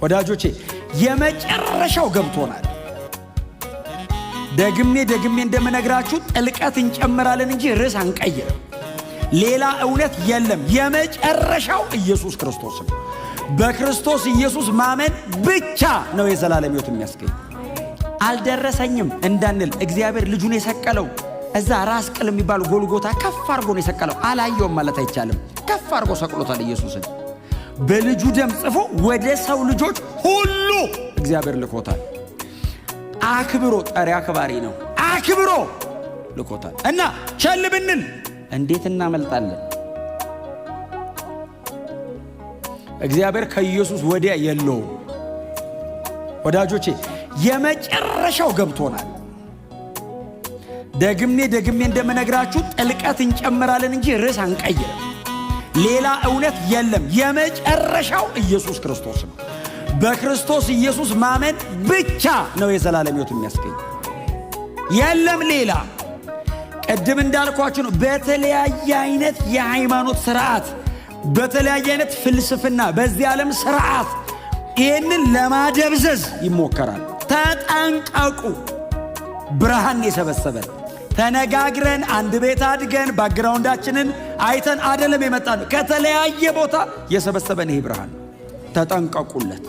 ወዳጆቼ የመጨረሻው ገብቶናል። ደግሜ እንደምነግራችሁ ጥልቀት እንጨምራለን እንጂ ርዕስ አንቀይርም። ሌላ እውነት የለም። የመጨረሻው ኢየሱስ ክርስቶስ ነው። በክርስቶስ ኢየሱስ ማመን ብቻ ነው የዘላለም ሕይወት የሚያስገኝ። አልደረሰኝም እንዳንል እግዚአብሔር ልጁን የሰቀለው እዛ ራስ ቅል የሚባል ጎልጎታ ከፍ አድርጎ ነው የሰቀለው። አላየውም ማለት አይቻልም። ከፍ አድርጎ ሰቅሎታል ኢየሱስን። በልጁ ደም ጽፎ ወደ ሰው ልጆች ሁሉ እግዚአብሔር ልኮታል። አክብሮ ጠሪ አክባሪ ነው። አክብሮ ልኮታል እና ቸል ብንል እንዴት እናመልጣለን? እግዚአብሔር ከኢየሱስ ወዲያ የለውም። ወዳጆቼ የመጨረሻው ገብቶናል። ደግሜ እንደምነግራችሁ ጥልቀት እንጨምራለን እንጂ ርዕስ አንቀይርም። ሌላ እውነት የለም። የመጨረሻው ኢየሱስ ክርስቶስ ነው። በክርስቶስ ኢየሱስ ማመን ብቻ ነው የዘላለም ሕይወት የሚያስገኝ። የለም ሌላ። ቅድም እንዳልኳችሁ ነው። በተለያየ አይነት የሃይማኖት ስርዓት፣ በተለያየ አይነት ፍልስፍና፣ በዚህ ዓለም ስርዓት ይህንን ለማደብዘዝ ይሞከራል። ተጠንቀቁ። ብርሃን የሰበሰበን ተነጋግረን አንድ ቤት አድገን ባክግራውንዳችንን አይተን አይደለም የመጣነው። ከተለያየ ቦታ የሰበሰበን ይሄ ብርሃን። ተጠንቀቁለት።